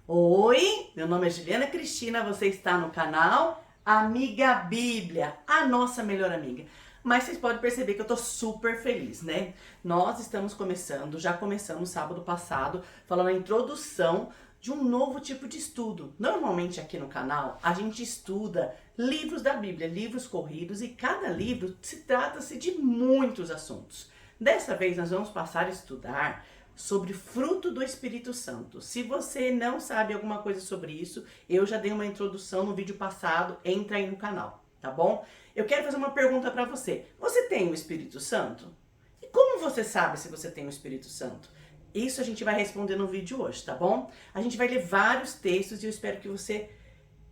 Oi, meu nome é Juliana Cristina, você está no canal Amiga Bíblia, a nossa melhor amiga. Mas vocês podem perceber que eu tô super feliz, né? Nós estamos começando, já começamos sábado passado, falando a introdução de um novo tipo de estudo. Normalmente aqui no canal a gente estuda livros da Bíblia, livros corridos, e cada livro trata-se de muitos assuntos. Dessa vez nós vamos passar a estudar sobre fruto do Espírito Santo. Se você não sabe alguma coisa sobre isso, eu já dei uma introdução no vídeo passado, entra aí no canal, tá bom? Eu quero fazer uma pergunta para você. Você tem o Espírito Santo? E como você sabe se você tem o Espírito Santo? Isso a gente vai responder no vídeo hoje, tá bom? A gente vai ler vários textos e eu espero que você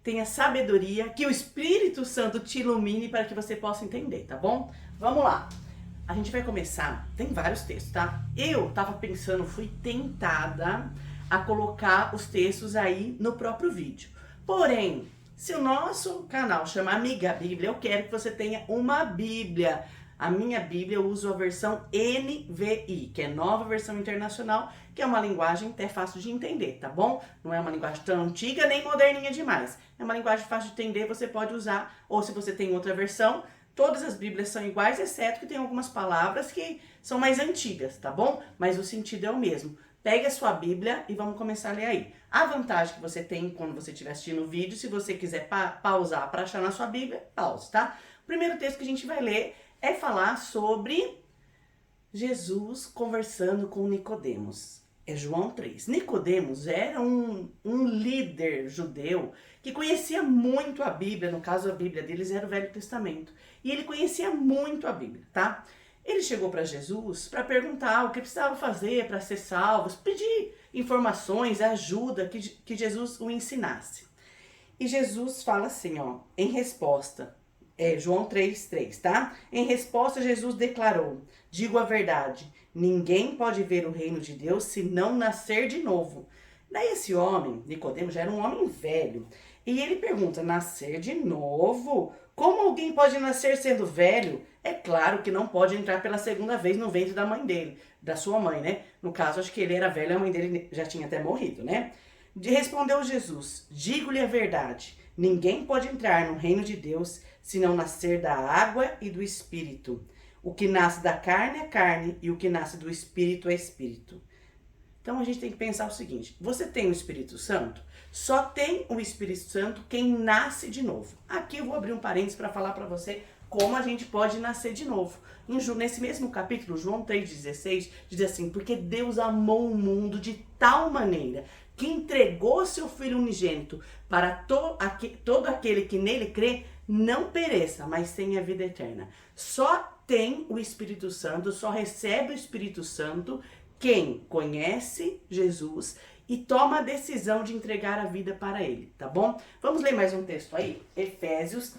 tenha sabedoria, que o Espírito Santo te ilumine para que você possa entender, tá bom? Vamos lá. A gente vai começar, tem vários textos, tá? Eu tava pensando, fui tentada a colocar os textos aí no próprio vídeo. Porém, se o nosso canal chama Amiga Bíblia, eu quero que você tenha uma Bíblia. A minha Bíblia eu uso a versão NVI, que é Nova Versão Internacional, que é uma linguagem até fácil de entender, tá bom? Não é uma linguagem tão antiga nem moderninha demais. É uma linguagem fácil de entender, você pode usar, ou se você tem outra versão, todas as Bíblias são iguais, exceto que tem algumas palavras que são mais antigas, tá bom? Mas o sentido é o mesmo. Pegue a sua Bíblia e vamos começar a ler aí. A vantagem que você tem quando você estiver assistindo o vídeo, se você quiser pausar para achar na sua Bíblia, pause, tá? O primeiro texto que a gente vai ler é falar sobre Jesus conversando com Nicodemos. É João 3. Nicodemos era um líder judeu que conhecia muito a Bíblia. No caso, a Bíblia deles era o Velho Testamento. E ele conhecia muito a Bíblia, tá? Ele chegou para Jesus para perguntar o que precisava fazer para ser salvo, pedir informações, ajuda, que Jesus o ensinasse. E Jesus fala assim, ó, em resposta, João 3:3, tá? Em resposta, Jesus declarou: digo a verdade, ninguém pode ver o reino de Deus se não nascer de novo. Daí esse homem, Nicodemo, já era um homem velho. E ele pergunta: nascer de novo? Como alguém pode nascer sendo velho? É claro que não pode entrar pela segunda vez no ventre da mãe dele, da sua mãe, né? No caso, acho que ele era velho, a mãe dele já tinha até morrido, né? Respondeu Jesus: digo-lhe a verdade, ninguém pode entrar no reino de Deus se não nascer da água e do Espírito. O que nasce da carne é carne e o que nasce do Espírito é Espírito. Então a gente tem que pensar o seguinte: você tem o Espírito Santo? Só tem o Espírito Santo quem nasce de novo. Aqui eu vou abrir um parênteses para falar para você como a gente pode nascer de novo. Nesse mesmo capítulo, João 3,16, diz assim: porque Deus amou o mundo de tal maneira que entregou seu Filho unigênito para todo aquele que nele crê não pereça, mas tenha vida eterna. Só tem o Espírito Santo, só recebe o Espírito Santo quem conhece Jesus e toma a decisão de entregar a vida para ele, tá bom? Vamos ler mais um texto aí? Efésios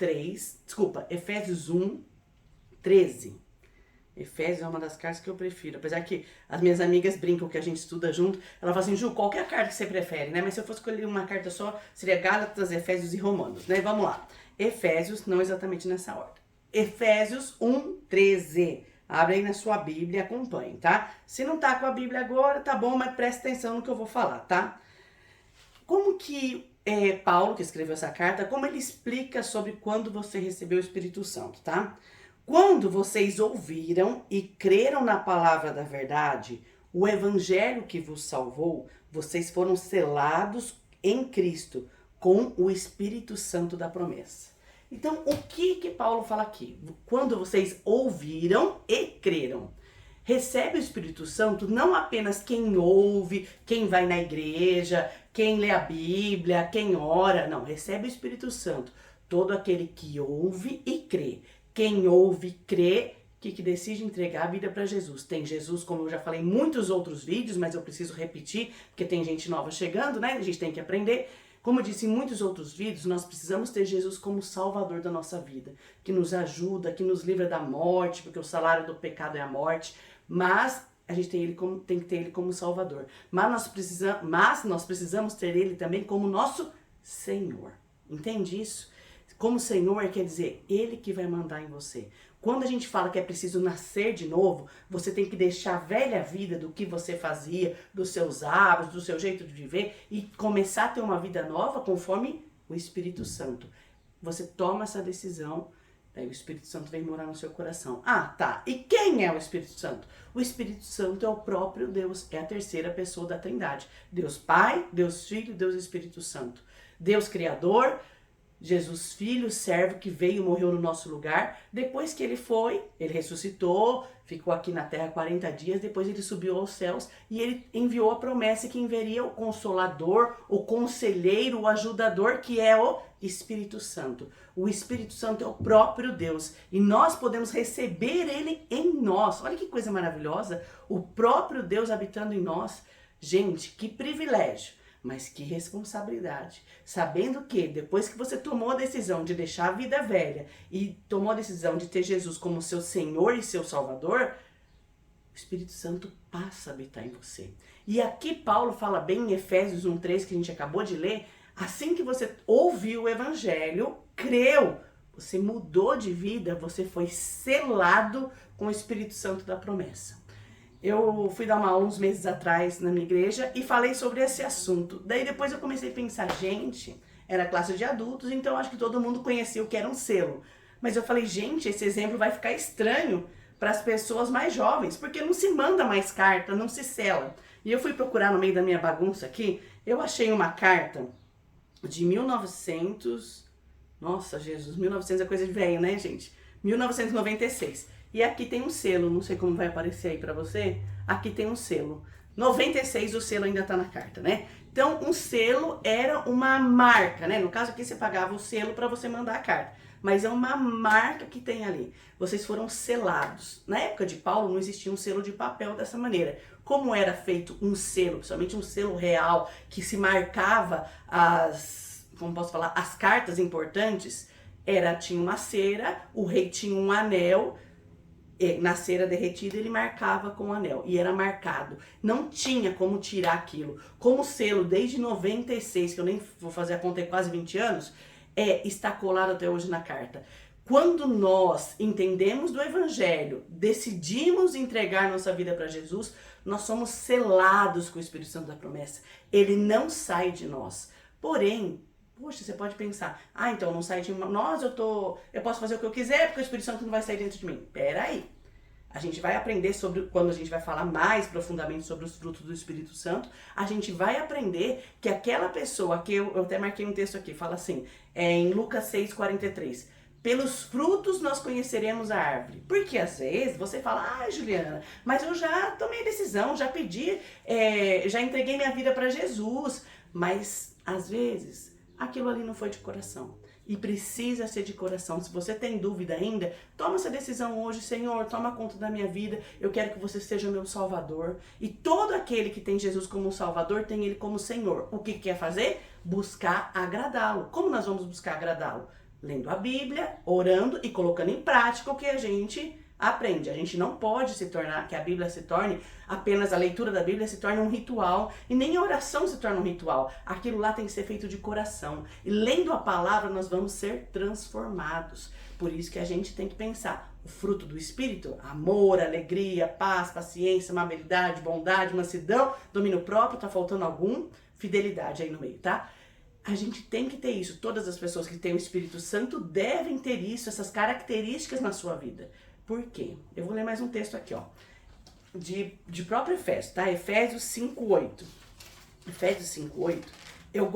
1, 13. Efésios é uma das cartas que eu prefiro, apesar que as minhas amigas brincam que a gente estuda junto. Ela fala assim: Ju, qual que é a carta que você prefere, né? Mas se eu fosse escolher uma carta só, seria Gálatas, Efésios e Romanos, né? Vamos lá. Efésios, não exatamente nessa ordem. Efésios 1:13. Abre aí na sua Bíblia e acompanhe, tá? Se não tá com a Bíblia agora, tá bom, mas presta atenção no que eu vou falar, tá? Como que Paulo, que escreveu essa carta, como ele explica sobre quando você recebeu o Espírito Santo, tá? Quando vocês ouviram e creram na palavra da verdade, o evangelho que vos salvou, vocês foram selados em Cristo com o Espírito Santo da promessa. Então, o que Paulo fala aqui? Quando vocês ouviram e creram. Recebe o Espírito Santo não apenas quem ouve, quem vai na igreja, quem lê a Bíblia, quem ora. Não, recebe o Espírito Santo todo aquele que ouve e crê. Quem ouve e crê, que decide entregar a vida para Jesus. Tem Jesus, como eu já falei em muitos outros vídeos, mas eu preciso repetir, porque tem gente nova chegando, né? A gente tem que aprender. Como eu disse em muitos outros vídeos, nós precisamos ter Jesus como Salvador da nossa vida, que nos ajuda, que nos livra da morte, porque o salário do pecado é a morte, mas a gente tem que ter ele como Salvador. Mas nós precisamos ter ele também como nosso Senhor. Entende isso? Como Senhor quer dizer, ele que vai mandar em você. Quando a gente fala que é preciso nascer de novo, você tem que deixar a velha vida do que você fazia, dos seus hábitos, do seu jeito de viver e começar a ter uma vida nova conforme o Espírito Santo. Você toma essa decisão, daí o Espírito Santo vem morar no seu coração. Ah, tá. E quem é o Espírito Santo? O Espírito Santo é o próprio Deus, é a terceira pessoa da Trindade. Deus Pai, Deus Filho, Deus Espírito Santo. Deus Criador, Jesus Filho, servo que veio e morreu no nosso lugar. Depois que ele foi, ele ressuscitou, ficou aqui na terra 40 dias, depois ele subiu aos céus e ele enviou a promessa que enviaria o Consolador, o Conselheiro, o Ajudador, que é o Espírito Santo. O Espírito Santo é o próprio Deus e nós podemos receber ele em nós. Olha que coisa maravilhosa, o próprio Deus habitando em nós. Gente, que privilégio! Mas que responsabilidade, sabendo que depois que você tomou a decisão de deixar a vida velha e tomou a decisão de ter Jesus como seu Senhor e seu Salvador, o Espírito Santo passa a habitar em você. E aqui Paulo fala bem em Efésios 1:3, que a gente acabou de ler, assim que você ouviu o Evangelho, creu, você mudou de vida, você foi selado com o Espírito Santo da promessa. Eu fui dar uma aula uns meses atrás na minha igreja e falei sobre esse assunto. Daí depois eu comecei a pensar, gente, era classe de adultos, então acho que todo mundo conhecia o que era um selo. Mas eu falei, gente, esse exemplo vai ficar estranho para as pessoas mais jovens, porque não se manda mais carta, não se sela. E eu fui procurar no meio da minha bagunça aqui, eu achei uma carta de 1900... Nossa, Jesus, 1900 é coisa de velho, né, gente? 1996. E aqui tem um selo, não sei como vai aparecer aí pra você. Aqui tem um selo. 96, o selo ainda tá na carta, né? Então, um selo era uma marca, né? No caso aqui você pagava o selo pra você mandar a carta. Mas é uma marca que tem ali. Vocês foram selados. Na época de Paulo não existia um selo de papel dessa maneira. Como era feito um selo, principalmente um selo real, que se marcava como posso falar, as cartas importantes, tinha uma cera, o rei tinha um anel, na cera derretida ele marcava com o anel e era marcado, não tinha como tirar aquilo. Como selo desde 96, que eu nem vou fazer a conta, é quase 20 anos, está colado até hoje na carta. Quando nós entendemos do Evangelho, decidimos entregar nossa vida para Jesus, nós somos selados com o Espírito Santo da promessa. Ele não sai de nós. Porém, poxa, você pode pensar, então não sai de nós, eu posso fazer o que eu quiser porque o Espírito Santo não vai sair dentro de mim. Peraí. A gente vai aprender quando a gente vai falar mais profundamente sobre os frutos do Espírito Santo, a gente vai aprender que aquela pessoa, que eu até marquei um texto aqui, fala assim, em Lucas 6:43, pelos frutos nós conheceremos a árvore. Porque às vezes você fala, Juliana, mas eu já tomei decisão, já pedi, já entreguei minha vida para Jesus, mas às vezes aquilo ali não foi de coração. E precisa ser de coração. Se você tem dúvida ainda, toma essa decisão hoje. Senhor, toma conta da minha vida. Eu quero que você seja meu Salvador. E todo aquele que tem Jesus como Salvador, tem Ele como Senhor. O que quer fazer? Buscar agradá-lo. Como nós vamos buscar agradá-lo? Lendo a Bíblia, orando e colocando em prática o que a gente aprende. A gente não pode que a Bíblia se torne, apenas a leitura da Bíblia se torne um ritual, e nem a oração se torna um ritual. Aquilo lá tem que ser feito de coração. E lendo a palavra nós vamos ser transformados. Por isso que a gente tem que pensar, o fruto do Espírito, amor, alegria, paz, paciência, amabilidade, bondade, mansidão, domínio próprio, tá faltando algum? Fidelidade aí no meio, tá? A gente tem que ter isso. Todas as pessoas que têm o Espírito Santo devem ter isso, essas características na sua vida. Por quê? Eu vou ler mais um texto aqui, ó, de próprio Efésios, tá? Efésios 5:8. Efésios 5:8. Eu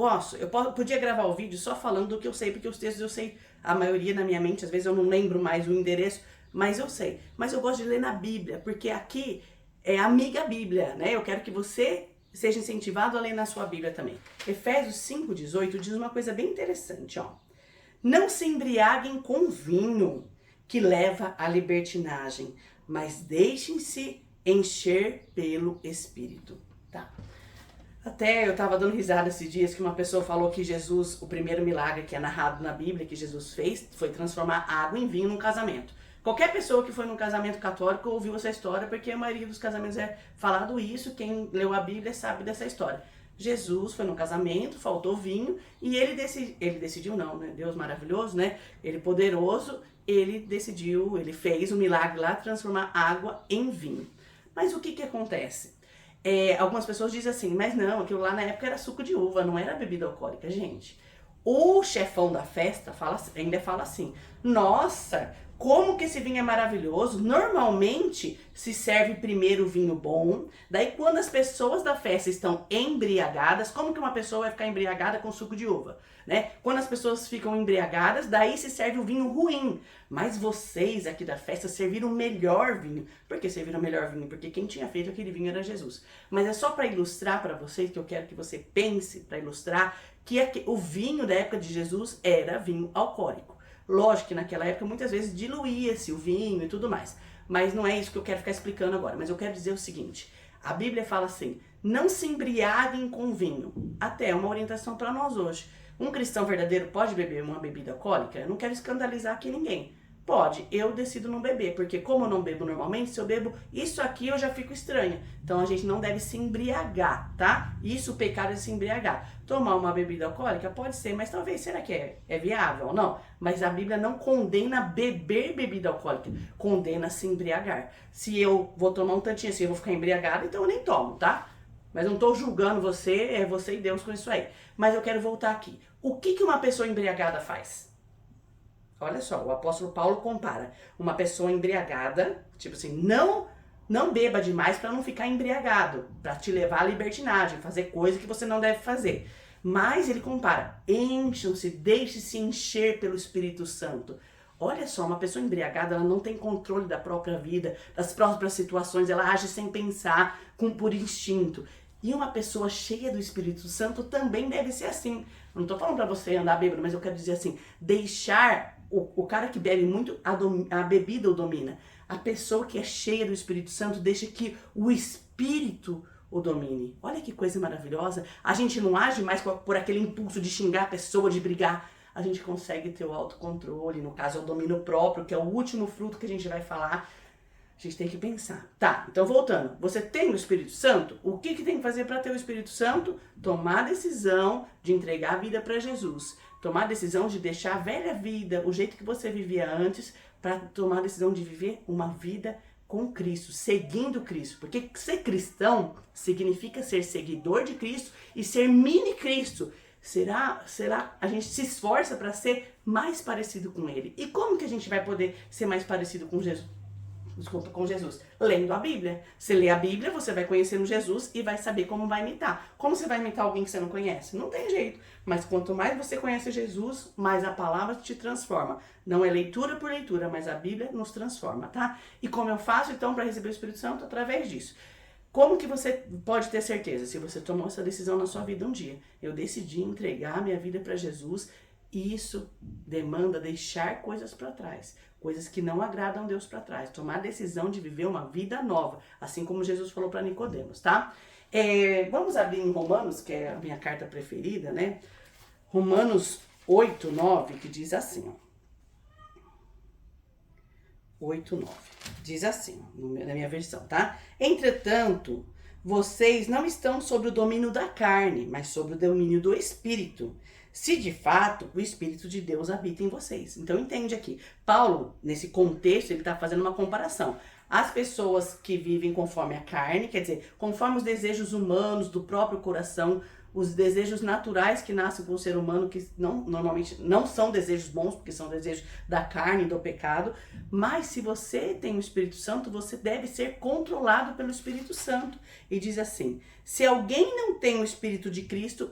podia gravar o vídeo só falando do que eu sei, porque os textos eu sei, a maioria na minha mente, às vezes eu não lembro mais o endereço, mas eu sei. Mas eu gosto de ler na Bíblia, porque aqui é amiga Bíblia, né? Eu quero que você seja incentivado a ler na sua Bíblia também. Efésios 5:18 diz uma coisa bem interessante, ó. Não se embriaguem com vinho, que leva à libertinagem, mas deixem-se encher pelo Espírito, tá? Até eu tava dando risada esses dias que uma pessoa falou que Jesus, o primeiro milagre que é narrado na Bíblia que Jesus fez, foi transformar água em vinho num casamento. Qualquer pessoa que foi num casamento católico ouviu essa história, porque a maioria dos casamentos é falado isso, quem leu a Bíblia sabe dessa história. Jesus foi no casamento, faltou vinho, e ele decidiu não, né? Deus maravilhoso, né? Ele poderoso, ele decidiu, ele fez o milagre lá, transformar água em vinho. Mas o que que acontece? Algumas pessoas dizem assim, mas não, aquilo lá na época era suco de uva, não era bebida alcoólica. Gente, o chefão da festa ainda fala assim, nossa, como que esse vinho é maravilhoso. Normalmente se serve primeiro o vinho bom, daí quando as pessoas da festa estão embriagadas, como que uma pessoa vai ficar embriagada com suco de uva? Né? Quando as pessoas ficam embriagadas, daí se serve o vinho ruim. Mas vocês aqui da festa serviram o melhor vinho. Por que serviram o melhor vinho? Porque quem tinha feito aquele vinho era Jesus. Mas é só para ilustrar para vocês, que eu quero que você pense, para ilustrar, que o vinho da época de Jesus era vinho alcoólico. Lógico que naquela época muitas vezes diluía-se o vinho e tudo mais. Mas não é isso que eu quero ficar explicando agora. Mas eu quero dizer o seguinte, a Bíblia fala assim, não se embriaguem com vinho. Até é uma orientação para nós hoje. Um cristão verdadeiro pode beber uma bebida alcoólica? Eu não quero escandalizar aqui ninguém. Pode, eu decido não beber, porque como eu não bebo normalmente, se eu bebo isso aqui eu já fico estranha. Então a gente não deve se embriagar, tá? Isso, o pecado é se embriagar. Tomar uma bebida alcoólica pode ser, mas talvez, será que é viável? Não, mas a Bíblia não condena beber bebida alcoólica, condena se embriagar. Se eu vou tomar um tantinho assim, eu vou ficar embriagada, então eu nem tomo, tá? Mas não tô julgando você, é você e Deus com isso aí. Mas eu quero voltar aqui. O que uma pessoa embriagada faz? Olha só, o apóstolo Paulo compara uma pessoa embriagada, tipo assim, não beba demais para não ficar embriagado, para te levar à libertinagem, fazer coisa que você não deve fazer. Mas ele compara, encham-se, deixe-se encher pelo Espírito Santo. Olha só, uma pessoa embriagada, ela não tem controle da própria vida, das próprias situações, ela age sem pensar, por instinto. E uma pessoa cheia do Espírito Santo também deve ser assim. Eu não tô falando pra você andar bêbado, mas eu quero dizer assim, deixar o cara que bebe muito, a bebida o domina. A pessoa que é cheia do Espírito Santo deixa que o Espírito o domine. Olha que coisa maravilhosa. A gente não age mais por aquele impulso de xingar a pessoa, de brigar. A gente consegue ter o autocontrole, no caso é o domínio próprio, que é o último fruto que a gente vai falar. A gente tem que pensar. Tá, então voltando. Você tem o Espírito Santo? O que tem que fazer para ter o Espírito Santo? Tomar a decisão de entregar a vida para Jesus. Tomar a decisão de deixar a velha vida, o jeito que você vivia antes, para tomar a decisão de viver uma vida com Cristo, seguindo Cristo. Porque ser cristão significa ser seguidor de Cristo e ser mini Cristo. Será a gente se esforça para ser mais parecido com Ele. E como que a gente vai poder ser mais parecido com Jesus? Com Jesus, lendo a Bíblia. Você lê a Bíblia, você vai conhecendo Jesus e vai saber como vai imitar. Como você vai imitar alguém que você não conhece? Não tem jeito. Mas quanto mais você conhece Jesus, mais a palavra te transforma. Não é leitura por leitura, mas a Bíblia nos transforma, tá? E como eu faço, então, para receber o Espírito Santo? Através disso. Como que você pode ter certeza? Se você tomou essa decisão na sua vida um dia. Eu decidi entregar minha vida para Jesus. Isso demanda deixar coisas para trás. Coisas que não agradam a Deus para trás. Tomar a decisão de viver uma vida nova. Assim como Jesus falou para Nicodemos, tá? Vamos abrir em Romanos, que é a minha carta preferida, né? Romanos 8, 9, que diz assim, ó. 8, 9. Diz assim, na minha versão, tá? Entretanto, vocês não estão sob o domínio da carne, mas sob o domínio do Espírito. Se de fato o Espírito de Deus habita em vocês. Então entende aqui. Paulo, nesse contexto, ele está fazendo uma comparação. As pessoas que vivem conforme a carne, quer dizer, conforme os desejos humanos do próprio coração, os desejos naturais que nascem com o ser humano, que normalmente não são desejos bons, porque são desejos da carne e do pecado. Mas se você tem o Espírito Santo, você deve ser controlado pelo Espírito Santo. E diz assim, se alguém não tem o Espírito de Cristo,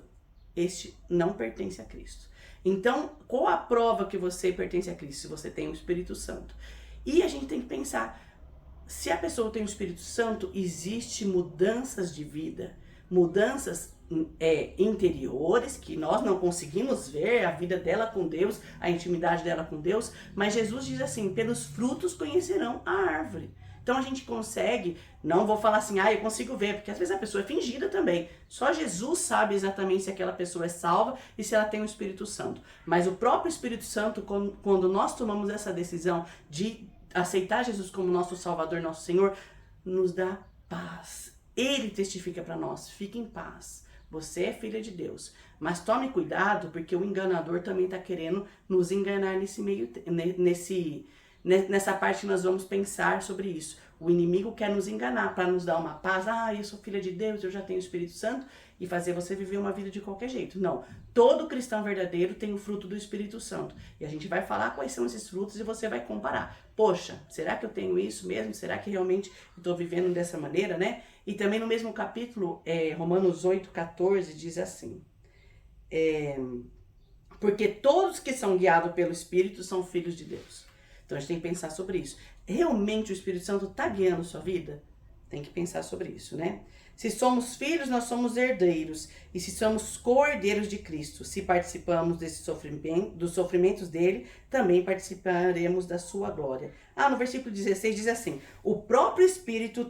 este não pertence a Cristo. Então, qual a prova que você pertence a Cristo? Se você tem o Espírito Santo. E a gente tem que pensar, se a pessoa tem o Espírito Santo, existe mudanças de vida, mudanças interiores, que nós não conseguimos ver, a vida dela com Deus, a intimidade dela com Deus, mas Jesus diz assim, pelos frutos conhecerão a árvore. Então a gente consegue, não vou falar assim, eu consigo ver, porque às vezes a pessoa é fingida também. Só Jesus sabe exatamente se aquela pessoa é salva e se ela tem o Espírito Santo. Mas o próprio Espírito Santo, quando nós tomamos essa decisão de aceitar Jesus como nosso Salvador, nosso Senhor, nos dá paz. Ele testifica para nós, fique em paz. você é filha de Deus. Mas tome cuidado, porque o enganador também está querendo nos enganar nessa parte que nós vamos pensar sobre isso. O inimigo quer nos enganar para nos dar uma paz. Ah, eu sou filha de Deus, eu já tenho o Espírito Santo, e fazer você viver uma vida de qualquer jeito. Não. Todo cristão verdadeiro tem o fruto do Espírito Santo. E a gente vai falar quais são esses frutos e você vai comparar. Poxa, será que eu tenho isso mesmo? Será que realmente estou vivendo dessa maneira, né? E também no mesmo capítulo, Romanos 8,14, diz assim: porque todos que são guiados pelo Espírito são filhos de Deus. Então a gente tem que pensar sobre isso. Realmente o Espírito Santo está guiando a sua vida? Tem que pensar sobre isso, né? Se somos filhos, nós somos herdeiros. E se somos co-herdeiros de Cristo, se participamos dos sofrimentos dele, também participaremos da sua glória. No versículo 16 diz assim: o próprio Espírito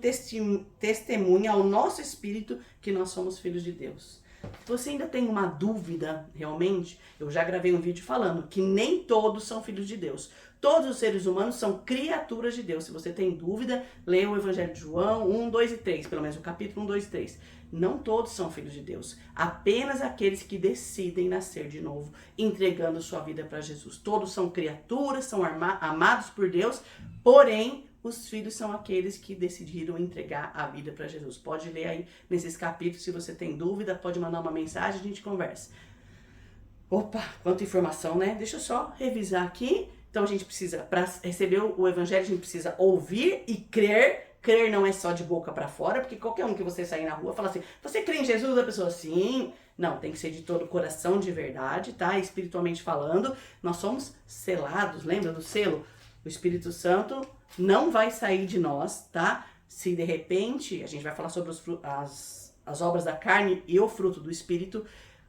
testemunha ao nosso espírito que nós somos filhos de Deus. Se você ainda tem uma dúvida, realmente, eu já gravei um vídeo falando que nem todos são filhos de Deus. Todos os seres humanos são criaturas de Deus. Se você tem dúvida, leia o Evangelho de João 1, 2 e 3, pelo menos o capítulo 1, 2 e 3. Não todos são filhos de Deus. Apenas aqueles que decidem nascer de novo, entregando sua vida para Jesus. Todos são criaturas, são amados por Deus, porém, os filhos são aqueles que decidiram entregar a vida para Jesus. Pode ler aí nesses capítulos, se você tem dúvida, pode mandar uma mensagem, a gente conversa. Opa, quanta informação, né? Deixa eu só revisar aqui. Então a gente precisa, para receber o evangelho, a gente precisa ouvir e crer. Crer não é só de boca para fora, porque qualquer um que você sair na rua fala assim: você crê em Jesus? A pessoa, sim. Não, tem que ser de todo o coração, de verdade, tá? Espiritualmente falando, nós somos selados, lembra do selo? O Espírito Santo não vai sair de nós, tá? Se de repente, a gente vai falar sobre as obras da carne e o fruto do Espírito,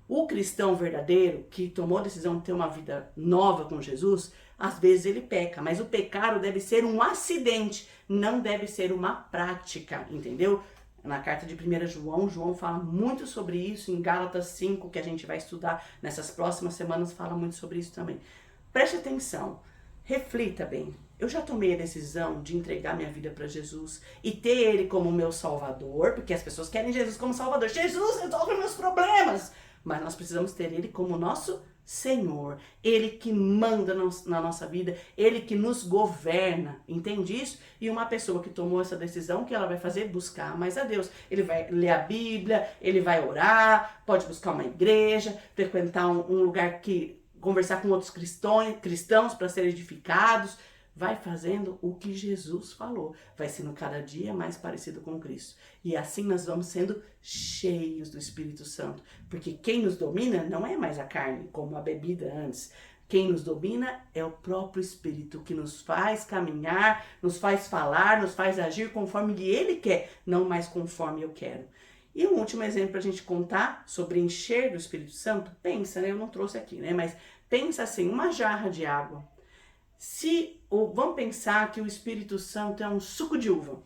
o cristão verdadeiro que tomou a decisão de ter uma vida nova com Jesus, às vezes ele peca, mas o pecado deve ser um acidente, não deve ser uma prática, entendeu? Na carta de 1 João fala muito sobre isso, em Gálatas 5, que a gente vai estudar nessas próximas semanas, fala muito sobre isso também. Preste atenção, reflita bem. Eu já tomei a decisão de entregar minha vida para Jesus e ter Ele como meu Salvador, porque as pessoas querem Jesus como Salvador. Jesus, resolve meus problemas! Mas nós precisamos ter Ele como nosso Senhor. Ele que manda na nossa vida, Ele que nos governa. Entende isso? E uma pessoa que tomou essa decisão, o que ela vai fazer? Buscar mais a Deus. Ele vai ler a Bíblia, ele vai orar, pode buscar uma igreja, frequentar um lugar que conversar com outros cristãos para serem edificados. Vai fazendo o que Jesus falou. Vai sendo cada dia mais parecido com Cristo. E assim nós vamos sendo cheios do Espírito Santo. Porque quem nos domina não é mais a carne, como a bebida antes. Quem nos domina é o próprio Espírito, que nos faz caminhar, nos faz falar, nos faz agir conforme Ele quer, não mais conforme eu quero. E um último exemplo para a gente contar sobre encher do Espírito Santo. Pensa, né? Eu não trouxe aqui, né? Mas pensa assim, uma jarra de água. Vamos pensar que o Espírito Santo é um suco de uva.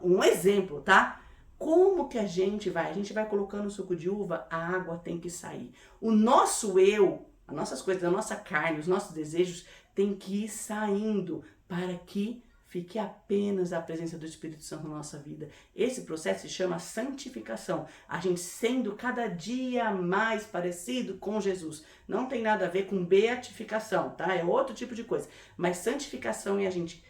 Um exemplo, tá? Como que a gente vai colocando o suco de uva, a água tem que sair. O nosso eu, as nossas coisas, a nossa carne, os nossos desejos tem que ir saindo para que fique apenas a presença do Espírito Santo na nossa vida. Esse processo se chama santificação. A gente sendo cada dia mais parecido com Jesus. Não tem nada a ver com beatificação, tá? É outro tipo de coisa. Mas santificação é a gente,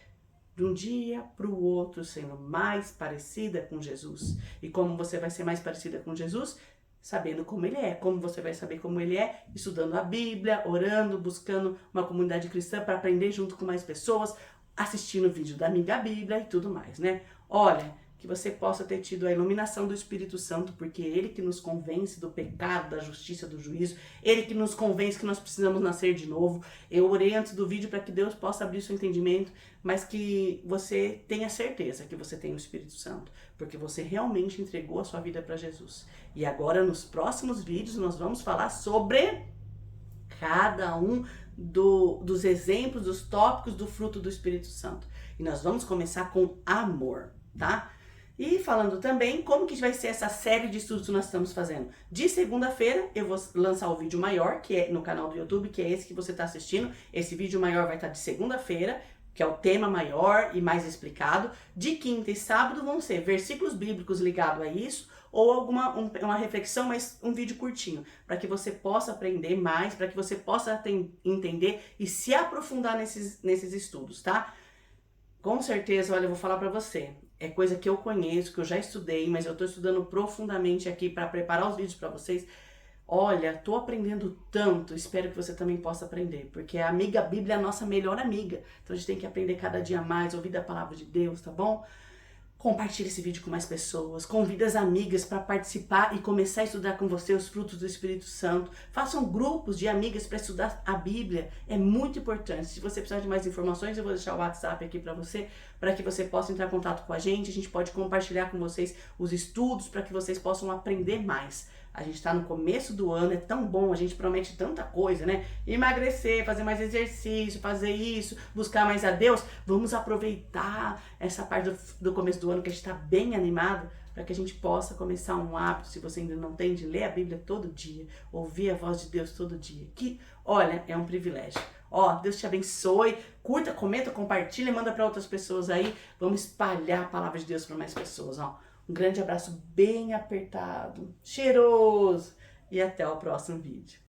de um dia para o outro, sendo mais parecida com Jesus. E como você vai ser mais parecida com Jesus? Sabendo como Ele é. Como você vai saber como Ele é? Estudando a Bíblia, orando, buscando uma comunidade cristã para aprender junto com mais pessoas, assistindo o vídeo da Amiga Bíblia e tudo mais, né? Olha, que você possa ter tido a iluminação do Espírito Santo, porque é Ele que nos convence do pecado, da justiça, do juízo, Ele que nos convence que nós precisamos nascer de novo. Eu orei antes do vídeo para que Deus possa abrir seu entendimento, mas que você tenha certeza que você tem o Espírito Santo, porque você realmente entregou a sua vida para Jesus. E agora, nos próximos vídeos, nós vamos falar sobre cada um dos exemplos, dos tópicos do fruto do Espírito Santo. E nós vamos começar com amor, tá? E falando também como que vai ser essa série de estudos que nós estamos fazendo. De segunda-feira eu vou lançar o vídeo maior, que é no canal do YouTube, que é esse que você está assistindo. Esse vídeo maior vai estar de segunda-feira, que é o tema maior e mais explicado. De quinta e sábado vão ser versículos bíblicos ligados a isso, ou uma reflexão, mas um vídeo curtinho, para que você possa aprender mais, para que você possa entender e se aprofundar nesses estudos, tá? Com certeza, olha, eu vou falar pra você, é coisa que eu conheço, que eu já estudei, mas eu tô estudando profundamente aqui para preparar os vídeos para vocês. Olha, tô aprendendo tanto, espero que você também possa aprender, porque a amiga Bíblia é a nossa melhor amiga. Então a gente tem que aprender cada dia mais, ouvir a palavra de Deus, tá bom? Compartilhe esse vídeo com mais pessoas, convide as amigas para participar e começar a estudar com você os frutos do Espírito Santo. Façam grupos de amigas para estudar a Bíblia, é muito importante. Se você precisar de mais informações, eu vou deixar o WhatsApp aqui para que você possa entrar em contato com a gente pode compartilhar com vocês os estudos para que vocês possam aprender mais. A gente está no começo do ano, é tão bom, a gente promete tanta coisa, né? Emagrecer, fazer mais exercício, fazer isso, buscar mais a Deus. Vamos aproveitar essa parte do começo do ano que a gente está bem animado, para que a gente possa começar um hábito, se você ainda não tem, de ler a Bíblia todo dia, ouvir a voz de Deus todo dia. Que, olha, é um privilégio. Ó, Deus te abençoe, curta, comenta, compartilha, manda para outras pessoas aí. Vamos espalhar a palavra de Deus para mais pessoas, ó. Um grande abraço bem apertado, cheiroso e até o próximo vídeo.